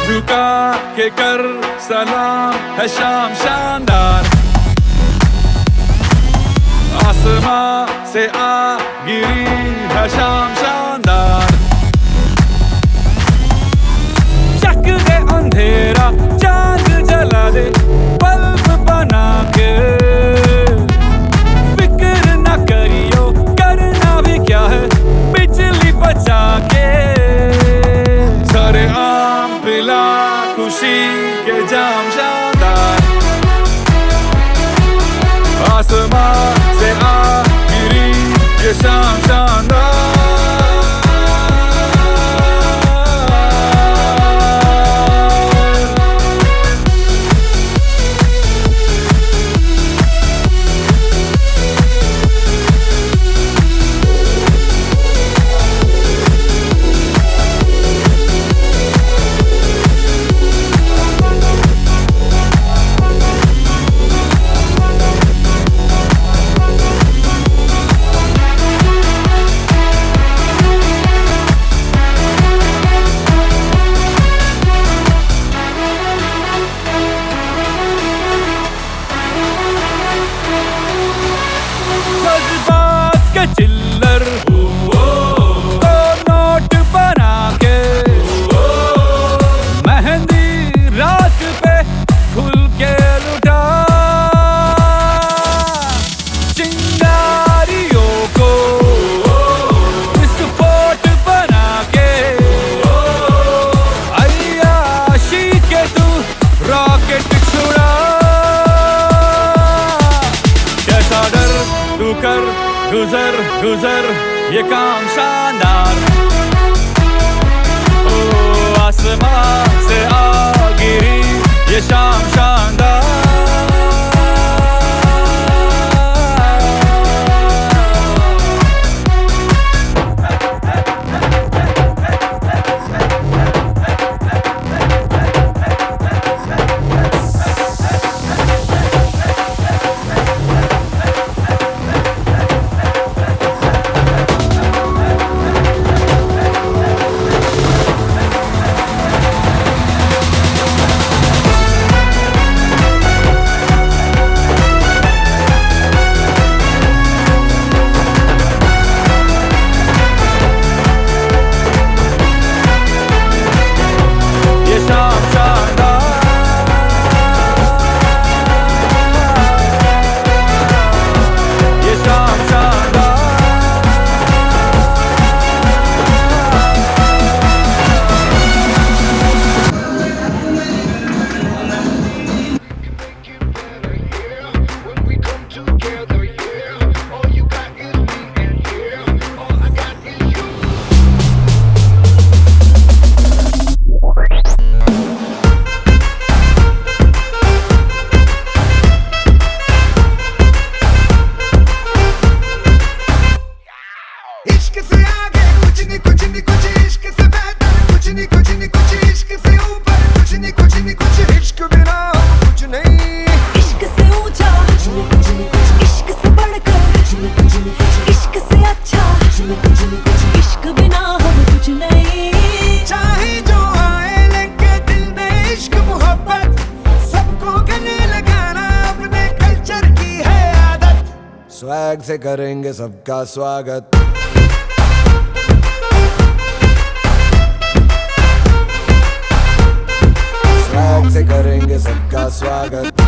झुका के कर सलाम है शाम शानदार, आसमां से आ गिरी है शाम शानदार। चक दे अंधेरा चांद जला दे बल्ब बना के, फिक्र न करियो करना भी क्या है बिजली बचा के। सारे आम पिला खुशी के जाम शानदार, आसमां से आ गिरी ये शाम शानदार। चिल्लर को नोट बना के, मेहंदी रात पे खुल के लुटा, चिंगारियों को विस्फोट बना के, अय्याशी के तू रॉकेट छुड़ा। कैसा डर तू कर गुजर गुजर ये काम शानदार, ओ आसमां से आ गिरी ये शाम शानदार। स्वैग से करेंगे सबका स्वागत, स्वैग से करेंगे सबका स्वागत।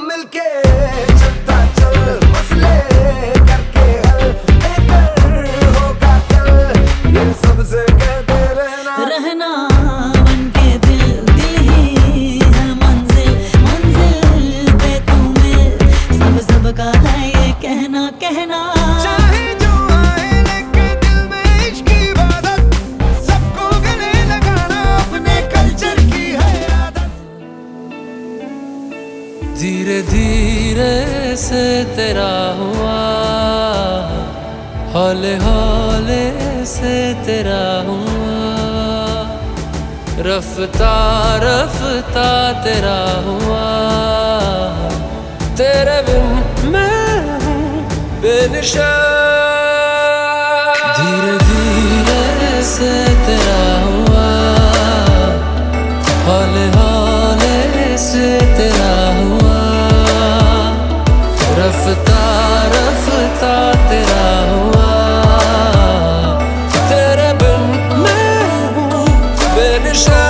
मिलके चलता चल मसले करके हल, बेहतर होगा कल ये सबसे कहते रहना। चाहे जो आए लेके दिल में इश्क की इबादत, सबको गले लगाना अपने कल्चर की है आदत। धीरे धीरे से तेरा हुआ, हौले हौले से तेरा हुआ, रफ्ता रफ्ता तेरा हुआ। तेरे बिन मैं हूँ बेनिशान, बेनिशा धीरे धीरे से तेरा हुआ, हौले हौले से तेरा हुआ, रफ्ता रफ्ता तेरा हुआ, तेरे बिन मैं हूँ बेनिशा।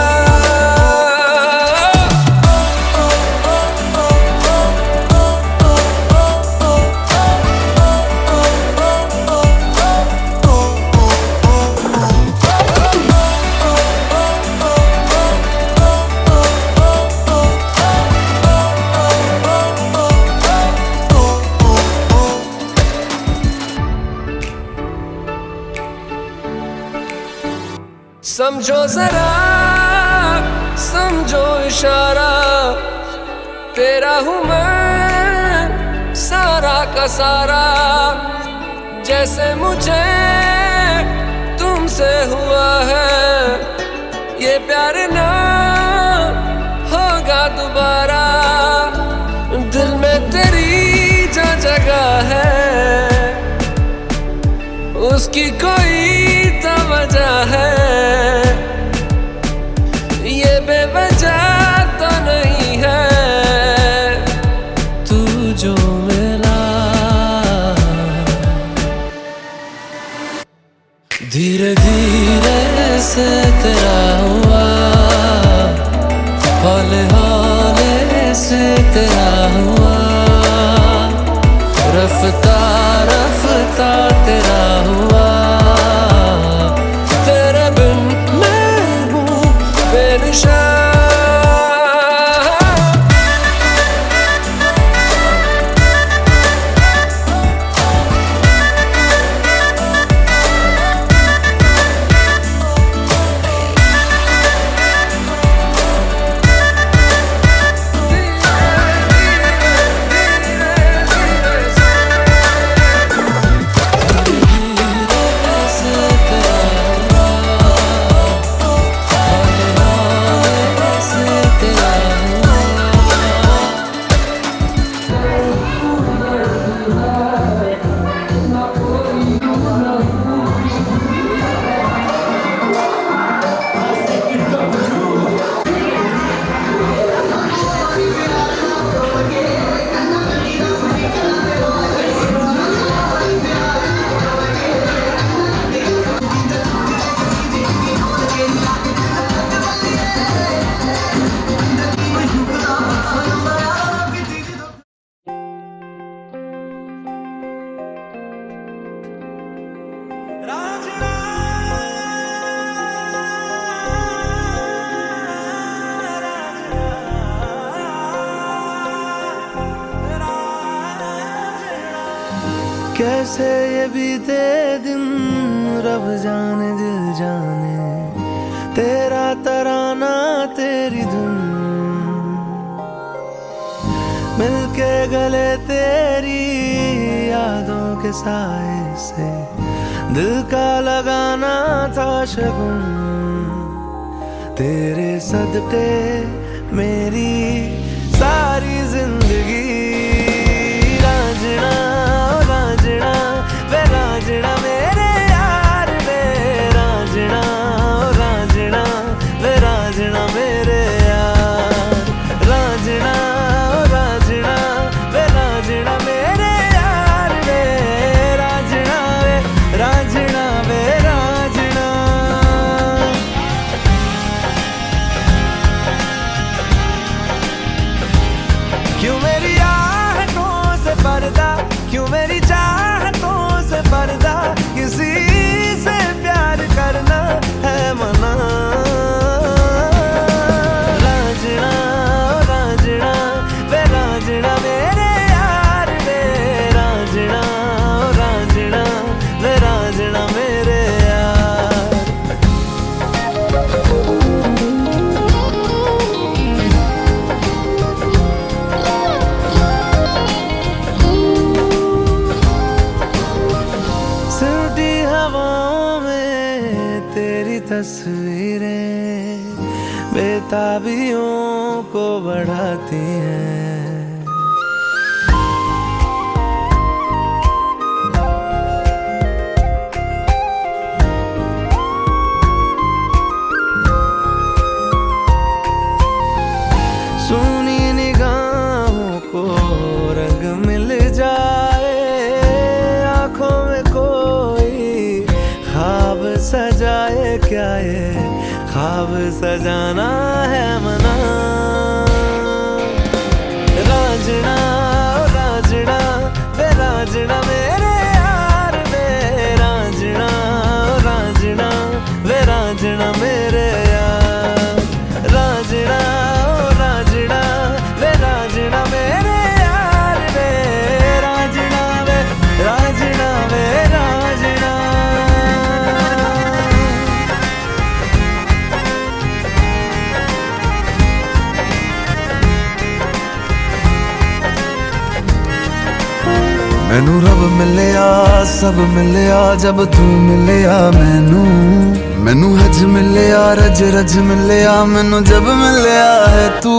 समझो जरा समझो इशारा, तेरा हूँ मैं सारा का सारा, जैसे मुझे तुमसे हुआ है ये प्यार ना होगा दोबारा। दिल में तेरी जो जगह है उसकी कोई तो वजह है, ये बेवजह तो नहीं है। तू जो मिला धीरे धीरे से तेरा हुआ, हौले हौले से तेरा हुआ, रफ्ता रफ्ता तेरा हुआ, तेरे बिन मैं हूँ बेनिशा। कैसे ये बीते दिन रब जाने दिल जाने, तेरा तराना तेरी धुन मिलके गले तेरी यादों के साए से, दिल का लगाना था शगुन। तेरे सदके मेरी सारी जिंदगी रांझना रांझना वे रांझना मेरे यार वे रांझना रांझना वे रांझना मेरे यार, रांझना रांझना वे रांझना मेरे यार वे रांझना वे रांझना वे रांझना। क्यों मेरी आहटों से पर्दा, क्यों मेरी चाहतों से पर्दा, किसी से प्यार करना है मना। रांझना रांझना वे रांझना मेरे यार वे रांझना रांझना वे रांझना मेरे यार। सिमटी हवाओं में तेरी तस्वीरें बेताबियों को बढ़ाती हैं। ये ख्वाब सजाना है मना। रांझना ओ रांझना वे रांझना मेरे यार वे रांझना ओ रांझना वे रांझना मेरे यार। रांझना ओ रांझना वे रांझना मेरे यार वे रांझना वे रांझना वे रांझना। मैनू रब मिलिया सब मिलिया जब तू मिलिया मैनू। मैनू हज मिलिया रज रज मिलिया मैनू जब मिलिया है तू।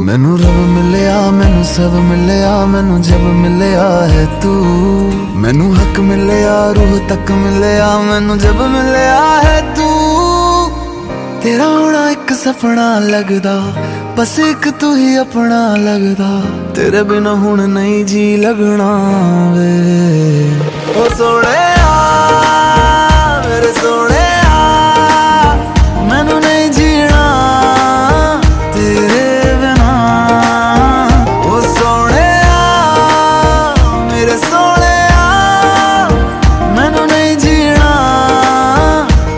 मैनू रब मिलिया मैनू सब मिलिया मैनू जब मिलिया है तू। मैनू हक मिलिया रूह तक मिलिया मैनू जब मिलिया है तू। तेरा होना एक सपना लगदा बस एक तू ही अपना लगदा। तेरे बिना हुण नहीं जी लगना वे ओ सोहणिया मेरे सोहणिया। मैनू नहीं जीना तेरे बिना ओ सोहणिया मेरे सोहणिया। मैनू नहीं जीना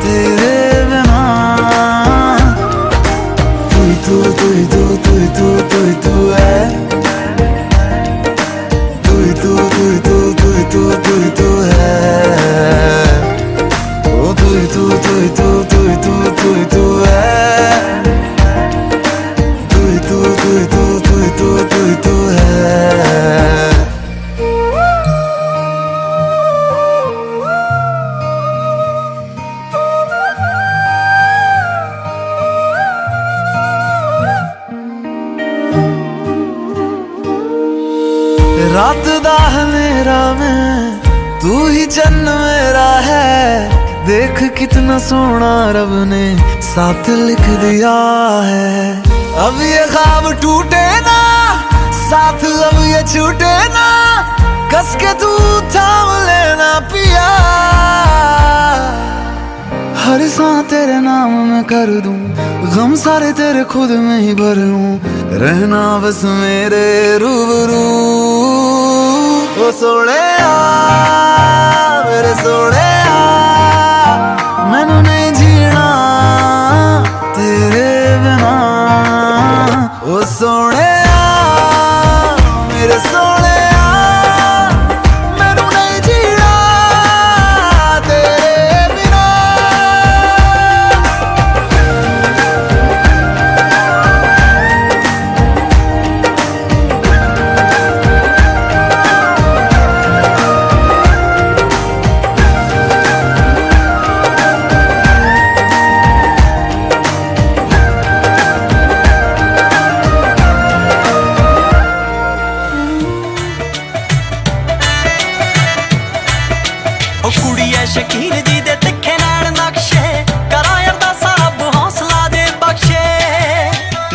तेरे बिना। तू तू तू तू तू तू तू है तू तू तू तू तू तू तू तू है ओ तू तू तू तू तू तू तू तू है तू तू तू तू तू तू तू है। रात दा हनेरा में तू ही चन्न मेरा है। देख कितना सोना रब ने साथ लिख दिया है। अब ये ख्वाब टूटे ना साथ अब ये छूटे ना। कस के तू थाम लेना पिया। हर सांस तेरे नाम में कर दूं गम सारे तेरे खुद में ही भर लूं। रहना बस मेरे रूबरू ओ सोहणिया मेरे सोहणिया। मैनू नहीं जीना तेरे बिना ओ सोहणिया मेरे सोहणिया। मैनू नहीं जीना तेरे बिना। शकीन जी दे तिखे नैन नक्शे करा अरदासा रब हौसला दे बख्शे।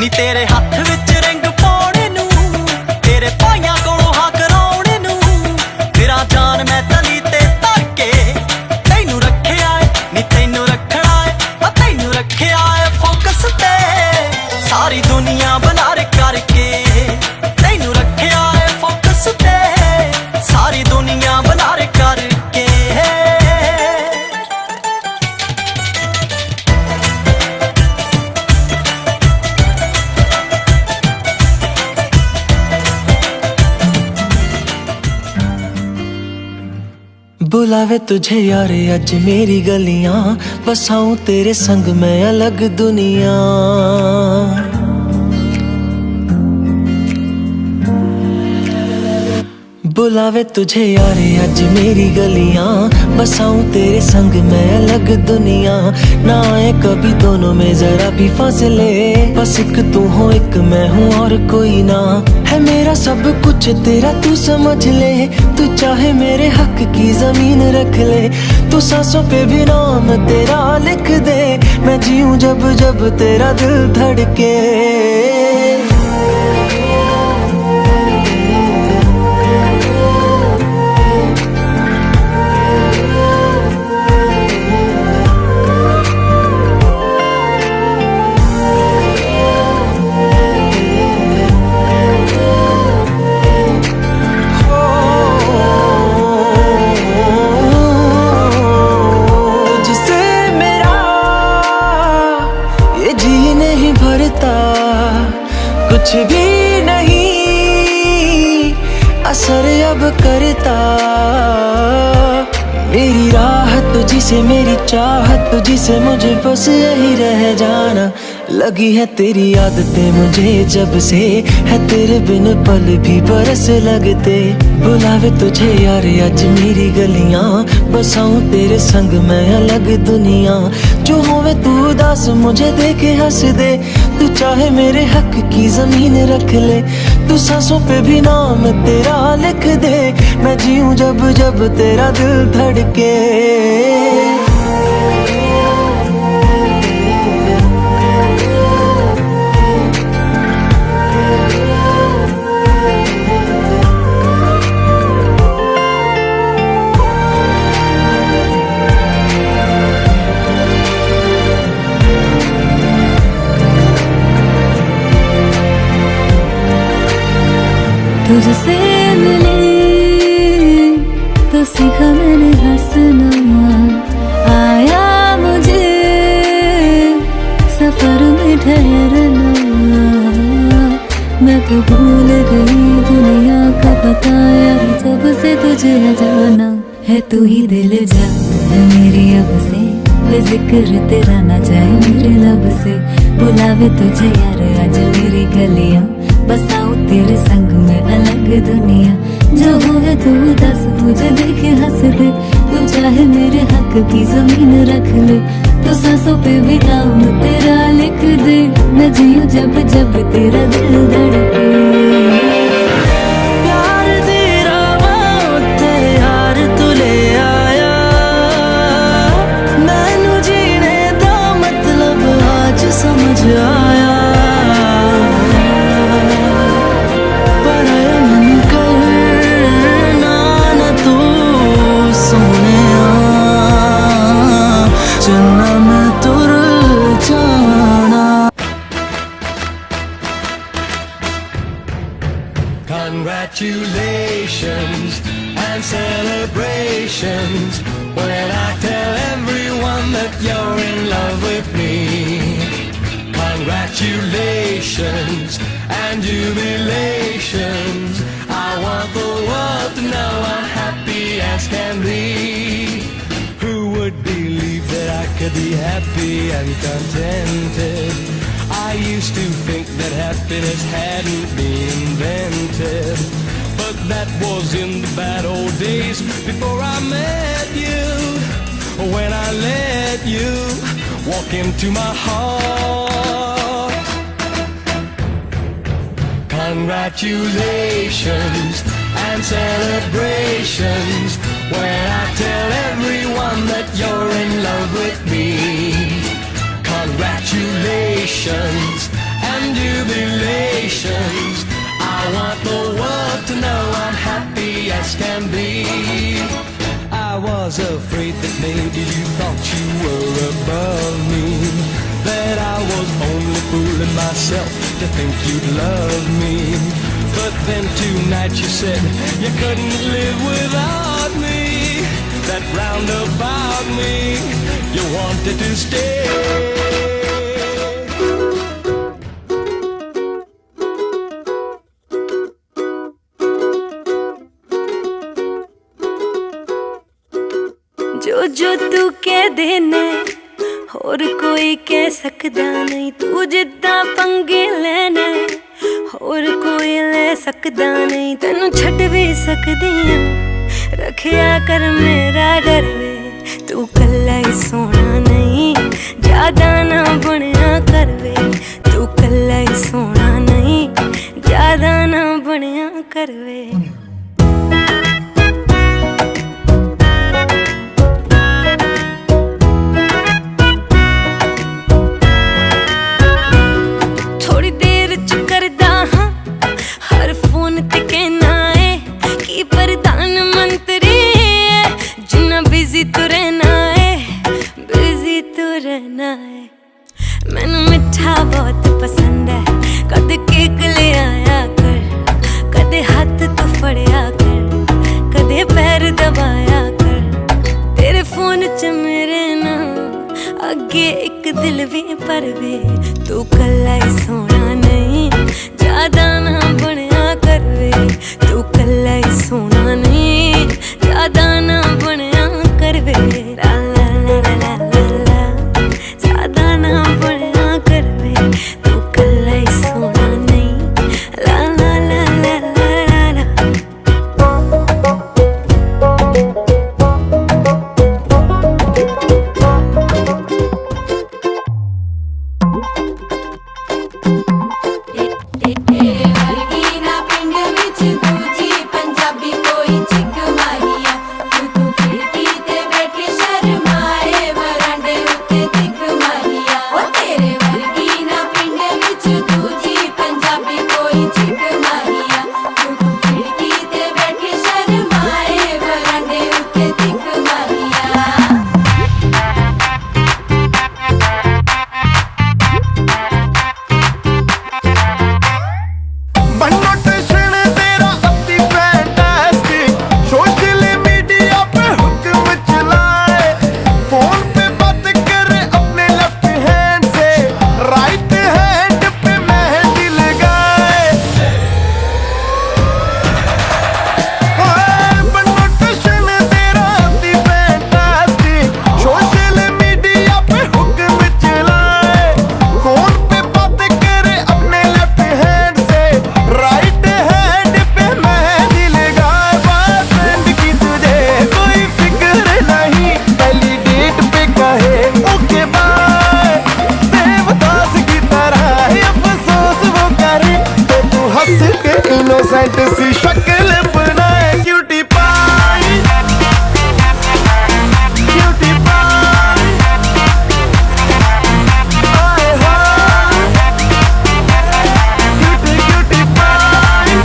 नी तेरे हथ विच रिंग पाउणे नू तेरे भाइयां कोलों हां कराउणे नू। फिरा जान मैं तली ते धरके तैनू रखिया है नी तैनू रखना है तैनू रखिया है फोकस ते। सारी दुनिया बनार करके तैनू रखिया है फोकस ते। सारी दुनिया बनार करके। बुलावे तुझे यारे अज मेरी गलियां बसाऊं तेरे संग मैं अलग दुनिया। बुलावे तुझे यारे अज मेरी गलियां बसाऊं तेरे संग मैं अलग दुनिया। ना आए कभी दोनों में जरा भी फासले बस एक तू हो एक मैं हूँ और कोई ना है। मेरा सब कुछ तेरा तू समझ ले। तू चाहे मेरे हक की जमीन रख ले। तू सांसों पे भी नाम तेरा लिख दे। मैं जीऊं जब जब तेरा दिल धड़के। असर अब करता। मेरी राहत तुझी से, मेरी चाहत तुझी से, मुझे बस यही रह जाना। लगी है तेरी आदतें मुझे जब से, है तेरे बिन पल भी बरस लगते। बुलावे तुझे यार आज मेरी गलियां, बसाऊं तेरे संग मैं अलग दुनिया। जो होवे तू उदास मुझे देखे हंस दे, तू चाहे मेरे हक की जमीन रख ले। तू सांसों पे भी नाम तेरा लिख दे, मैं जीऊं जब जब तेरा दिल धड़के। तुझसे मिले तो सीखा मैंने हंसना, आया मुझे सफर में ठहरना। मैं तो भूल गई दुनिया का पता यार, जब से तुझे जाना है। तू ही दिल जान है मेरी अब से, जिक्र तेरा ना जाए मेरे लब से। बुलावे तुझे यार आज मेरी गलियां, बसाऊं तेरे संग में अलग दुनिया। जो होवे तू दस मुझे देखे हंस दे, तू चाहे मेरे हक की जमीन रख ले। तो सांसों पे भी नाम तेरा लिख दे, मैं जीऊं जब जब तेरा दिल धड़के। प्यार तेरा ते यार तू ले आया, मैनू जीने दा मतलब आज समझ आया। Congratulations and celebrations when I tell everyone that you're in love with me. Congratulations and jubilations, I want the world to know I'm happy as can be. Who would believe that I could be happy and contented? I used to think that happiness hadn't been invented, but that was in the bad old days before I met you. When I let you walk into my heart. Congratulations and celebrations when I tell everyone that you're in love with me. Congratulations and jubilations, I want the world to know I'm happy as can be. I was afraid that maybe you thought you were above me, that I was only fooling myself to think you'd love me. But then tonight you said you couldn't live without me, that roundabout me you wanted to stay. जो जो तू कह देना होर कोई कह सकदा नहीं, तू जिद्दां पंगे लेना होर कोई ले सकदा नहीं। तेनू छड्ड भी सकदी आं, रखिया कर मेरा डर वे। तू कल्ला ही सोना नहीं, ज्यादा ना बनिया कर वे। तू कल्ला ही सोना नहीं, ज्यादा ना बनिया कर वे। मैनू मिठा बहुत पसंद है, कद केक ले आया कर, कदे हाथ तो फड़िया कर, कदे पैर दबाया कर। तेरे फोन च मेरे नाम अगे एक दिल भी पर वे। तू कल्ला ही सोना नहीं, ज्यादा ना बनिया कर वे। तू कल्ला ही क्यूट सी शक्ल बनाए क्यूटी पाई, क्यूटी पाई, आए हाय क्यूटी क्यूटी पाई।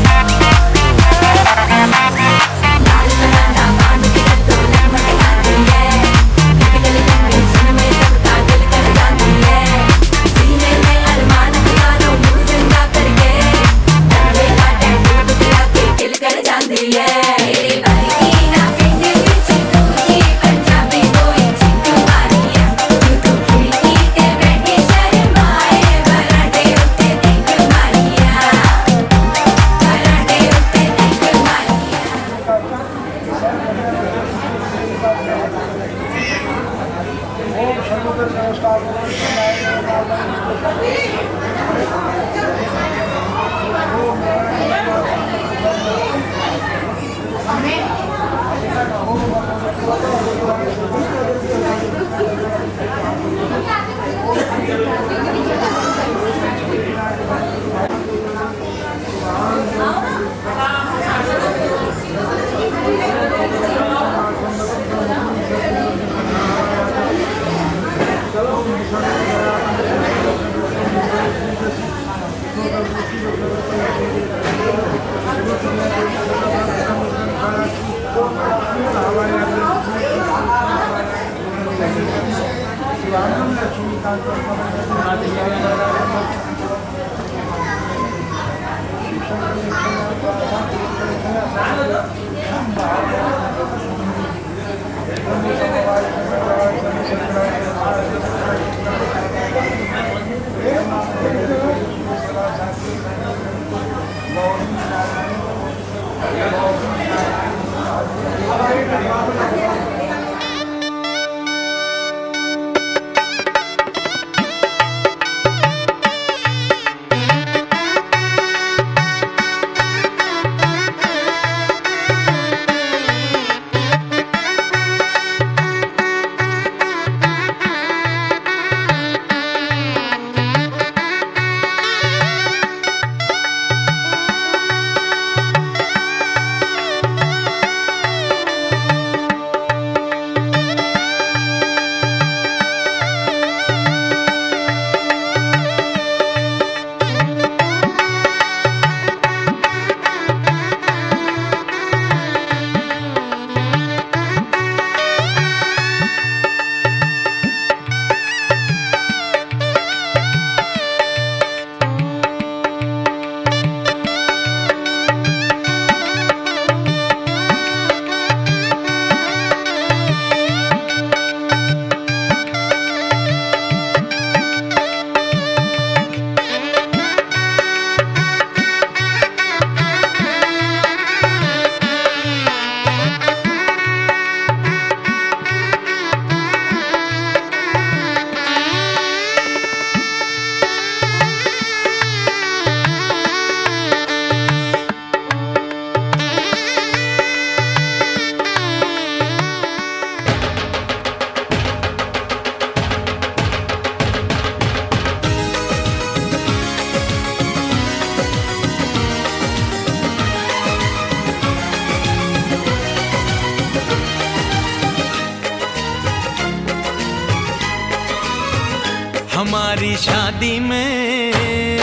हमारी शादी में,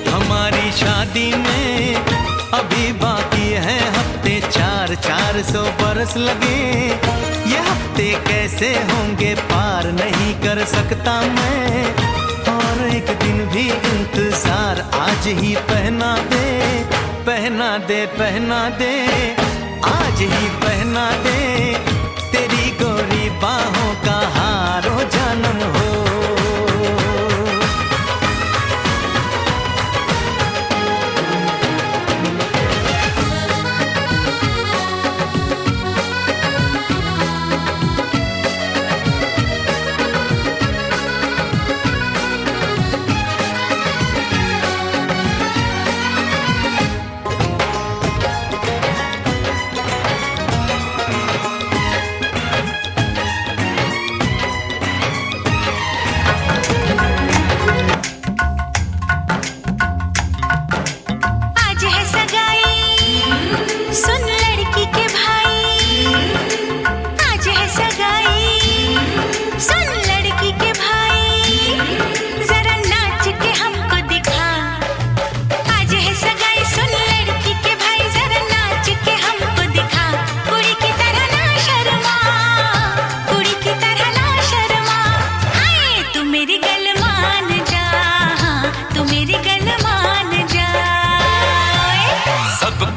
हमारी शादी में अभी बाकी है हफ्ते 400 बरस लगे। ये हफ्ते कैसे होंगे पार नहीं कर सकता मैं, और एक दिन भी इंतजार आज ही पहना दे, पहना दे, पहना दे, आज ही पहना दे, तेरी गोरी बाहों का हार हो जानम हो।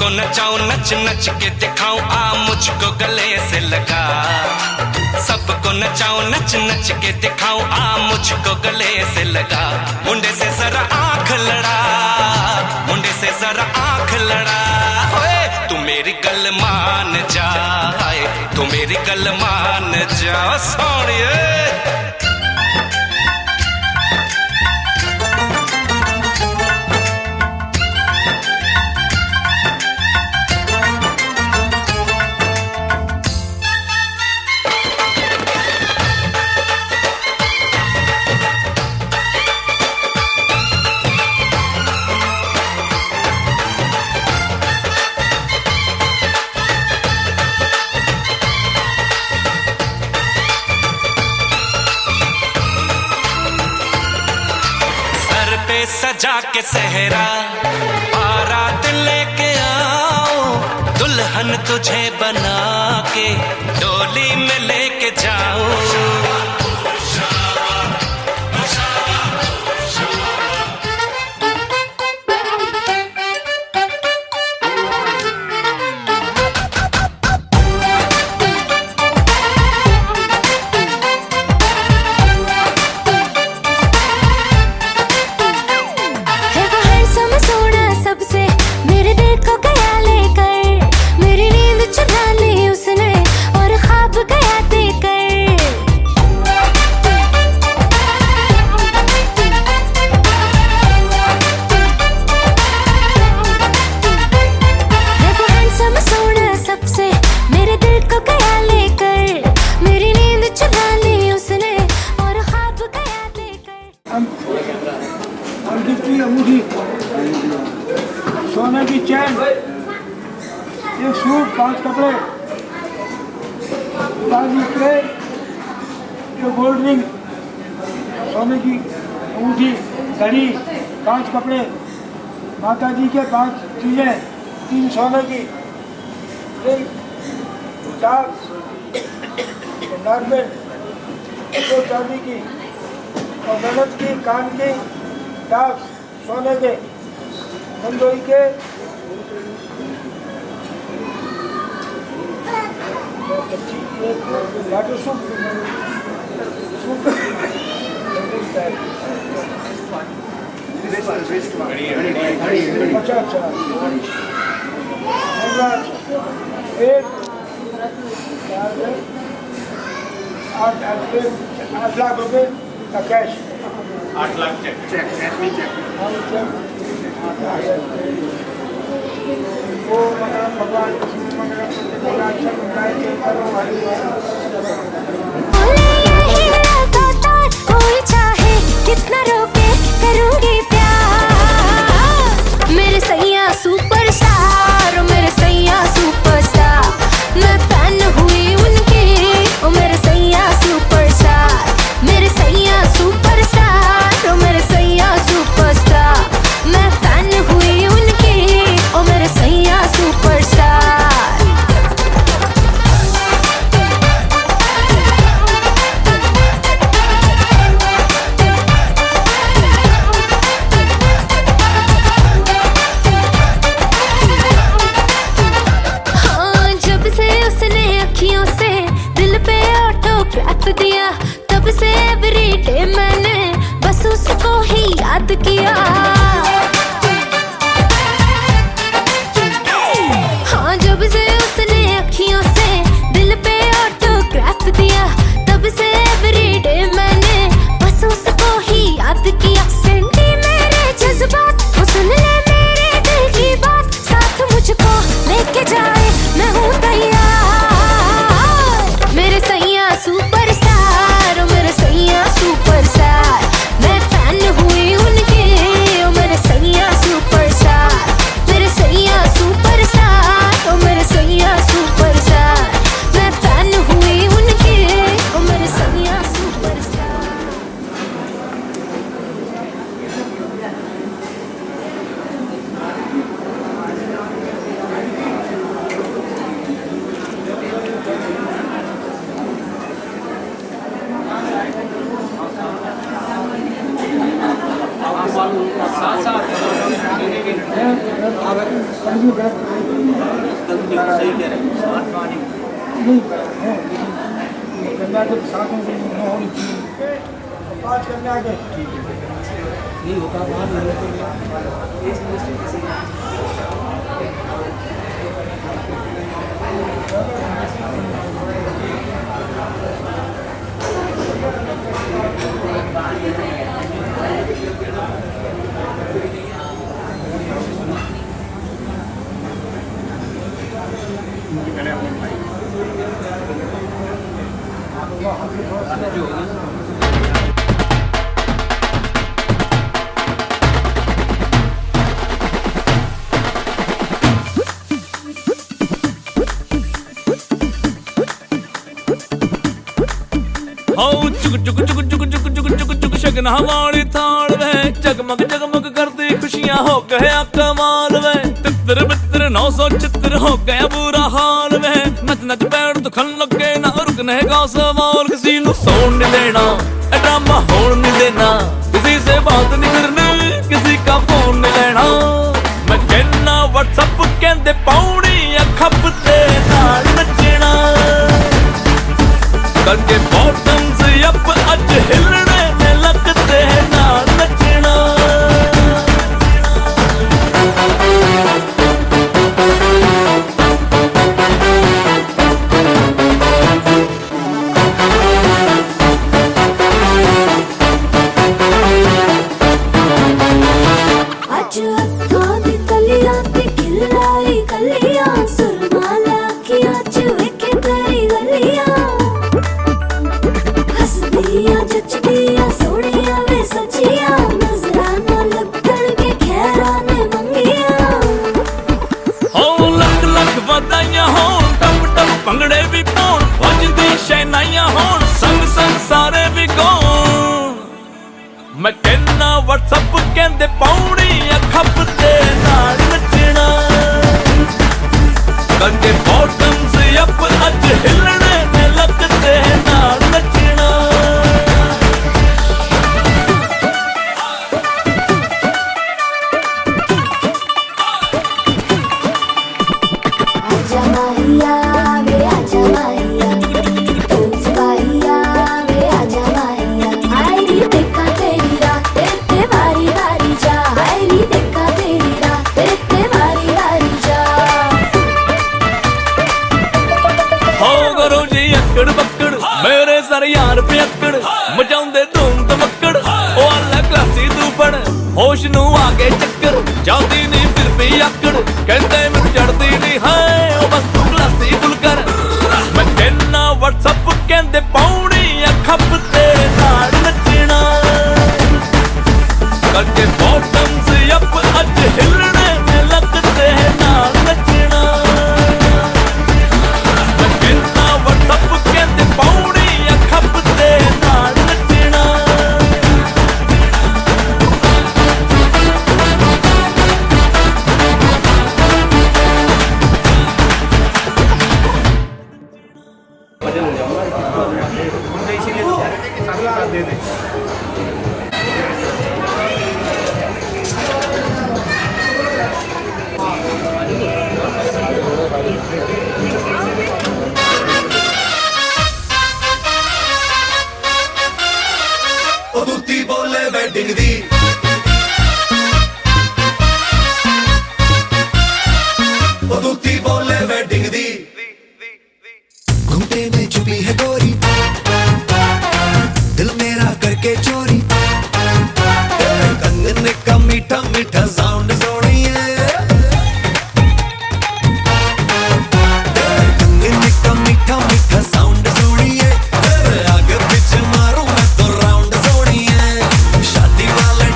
सबको नचाऊं नच नच के दिखाऊं आ मुझको गले से लगा सबको नचाऊं नच नच के दिखाऊं आ मुझको गले से लगा मुंडे से जरा आंख लड़ा मुंडे से जरा आंख लड़ा ओए तू मेरी गल मान जा तू मेरी गल मान जा सोनिए सजा के सहरा बारात लेके आओ दुल्हन तुझे बना के डोली में लेके जाओ सोने की चैन एक सूट 5 कपड़े गोल्ड रिंग सोने की अंगूठी घड़ी 5 कपड़े माता जी के 5 चीजें 3 सोने की नारबेल 2 चांदी की और ननद की कान की दाग सोने के नंदोई के वाटर सूप अच्छा अच्छा 8 लाख रुपए का कैश 8 लाख चेक वो भगवान कोई चाहे कितना रोके करूंगी प्यार मेरे सैया सुपरस्टार मेरे सैया सुपरस्टार मैं फैन हुई उनकी ओ मेरे सैया सुपरस्टार मेरे सैया सुपरस्टार ओ मेरे सैया सुपरस्टार मैं फैन हुई उनकी ओ मेरे सैया सुपरस्टार कड़वी बैठ सही कह रहे हैं आत्मा नहीं नहीं है, लेकिन गंगा के साथ में न होनी चाहिए। पाँच करने आगे नहीं होता चुक चुक चुक चुक चुक चुक चुक चुक शगना वाली थाल वे जगमग जगमग करती खुशियां हो गया कमाल वे तितर बितर 900 चित्र हो गया बुरा हाल वे नच नच बैठ तो खन लगे ना रुकने का सवाल किसी नु सोन नहीं देना ड्रामा होन नहीं देना किसी से बात नहीं करनी किसी का फोन नहीं लेना मैं कहना व्हाट्सएप कहते पौड़ी खपते नाल नचना करके बॉटम्स अप अज हिलने में लगते ना नचना अज अखां दी कलियां ते खिलाई कलियां सुरमाला अखियां च वेखे तेरी गलियां हसदियां जचदियां सोहणियां वे सचियां नजराना लगण के खैरां ने मंगियां हो लख लख वधाइयां होण टप टप भंगड़े भी पाउण वजदी शहनाइयां होण संग संग सारे भी गाउण मैं कहना व्हाट्सएप कहते पौड़ी खपते नाल नचना करके बॉटम्स अप अज हिलने में लगते नाल नचना आजा माहिया वे आजा माहिया तुम सिपाहिया वे आजा माहिया हाय री देखा तेरी रात ते बारी बारी जा हाय री देखा तेरी रात ते बारी बारी जा हो करो जी अकड़ बक्कड़ मेरे सर यार पे अकड़ मचाउंदे धूम धमक्कड़ ओ अल्लाह क्लासी तू फड़ होश नू आगे चक्कर जाती नहीं फिर भी अकड़ कहते मैं चढ़ती नहीं है ओ बस तू क्लासी फुल कर मैं कहना व्हाट्सएप कहते पौड़ी खपते नाल नचना करके बॉटम्स अप अज हिलने में लगते नाल नचना मैं कहना व्हाट्सएप कहते पौड़ी खपते नाल नचना इसीलिए तो कह रहे थे कि साथ दे दें ਉਹ ਦੂਤੀ ਬੋਲੇ ਵੈਡਿੰਗ ਦੀ ਉਹ ਦੂਤੀ ਬੋਲੇ ਵੈਡਿੰਗ ਦੀ घूमते में छुपी है गोरी दिल मेरा करके चोरी तेरे कंगने का मीठा मीठा साउंड सोनिए तेरे कंगने का मीठा मीठा साउंड सोनिए तेरे आगे पीछे मारूं मैं तो राउंड सोनिए शादी वाले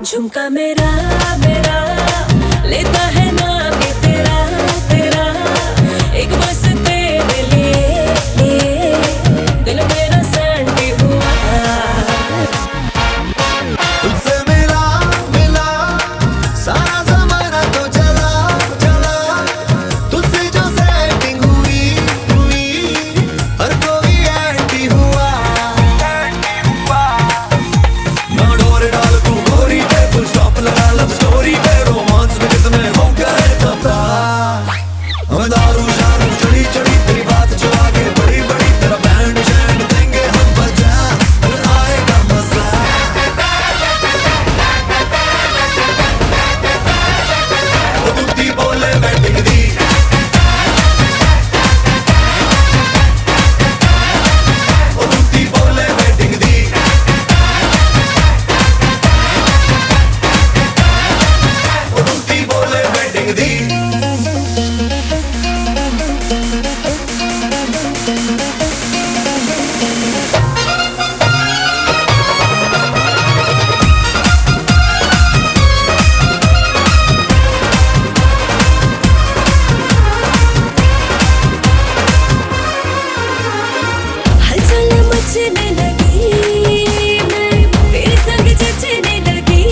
झुमका मेरा मेरा लेता है नाम ये तेरा तेरा एक बस तेरे लिए दिल मेरा सैंडी हुआ तुझसे मिला मिला सारा जमाना तो चला चला तुझसे जो सेटिंग हुई हुई हर कोई एंटी हुआ ना डोर डाल तू गोरी पे फुल स्टॉप लगा लव स्टोरी पे रोमांस में कितने हो गए कब हमें दारू शारू चढ़ी चढ़ी तेरी बात जो आगे बड़ी बड़ी तेरा बैंड शैंड देंगे हम बजा फिर आएगा मजा ओ तुत्ती बोले वेडिंग दी ओ तुत्ती बोले वेडिंग दी ओ तुत्ती बोले वेडिंग दी हलचल मचने लगी मैं तेरे संग जचने लगी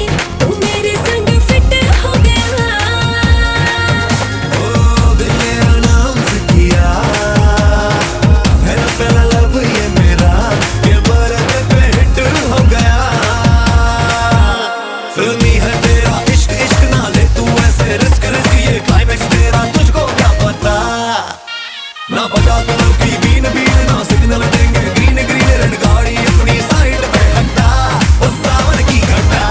तू मेरे संग फिट हो गया ओ दिल ने अनाउंस किया मेरा पहला लव ये मेरा ये बरत पे हिट हो गया फिल्मी है तेरा इश्क इश्क ना ले तू ऐसे रिस्क रिस्क ये क्लाइमेक्स तेरा तुझको क्या पता ना बजा तू लव की बीन बीन ना सिग्नल देंगे ग्रीन ग्रीन रेड गाड़ी अपनी साइड पे हटा वो सावन की घटा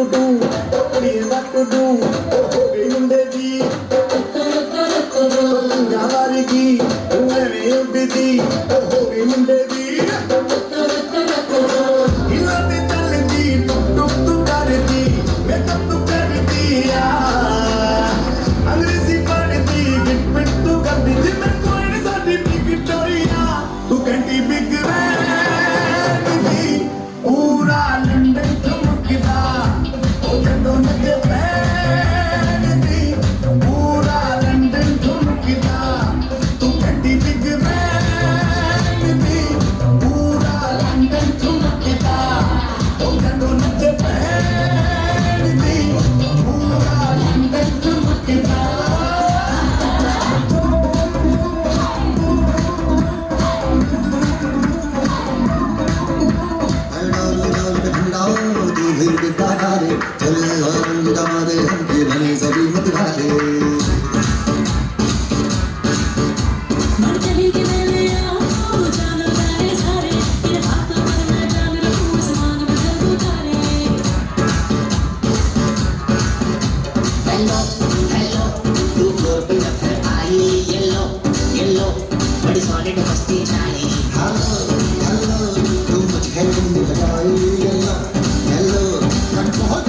टू हो गई मुंडे दी यारी की मैं उड़दी हो गई मुंडे दी हिलते चलदी टुक टुक करदी मैं तू करदी अंग्रेजी पढ़दी गिट पिट तू करदी जिम्मे कोई नहीं साडी विक्टोरिया तू कहती बिग मैन दी पूरा लंदन ठुमकदा ओ जदों नचे बैन दी पूरा लंदन ठुमकदा तू कहती बिग मैन दी पूरा लंदन ठुमकदा ओ जदों नचे बैन दी पूरा लंदन ठुमकदा सभी मत वाले मन चली कि मेरे आओ जान जाए सारे तेरे हाथों पर मैं जान रखूं आसमान बदल दूं तारे हेलो तू फ्लोर पे जब फिर आई येलो बड़ी सॉलिड मस्ती छाई हेलो तू मुझे तुमने बताई हेलो मैं बहुत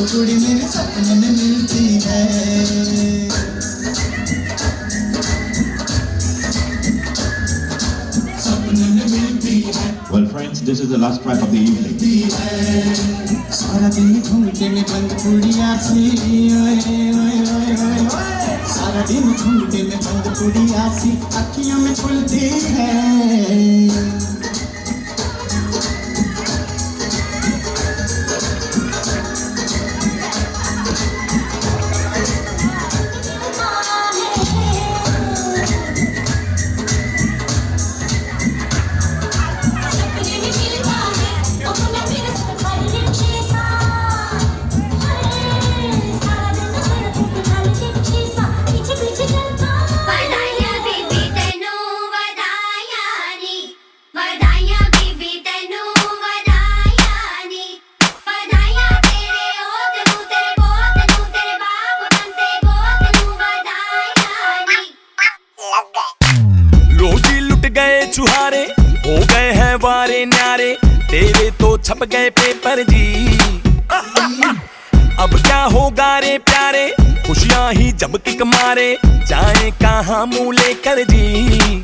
कुड़ी मेरे सपने में मिलती है सपने में मिलती है Well friends, this is the last track of the evening. सारा दिन घूमते में बंद पुड़िया सी सारा दिन घूमते में बंद पुड़िया सी अखियों में खुलती है छुहारे हो गए हैं वारे न्यारे तेरे तो छप गए पेपर जी अब क्या होगा रे प्यारे खुशियां ही जब किक मारे जाए कहाँ मुंह लेकर जी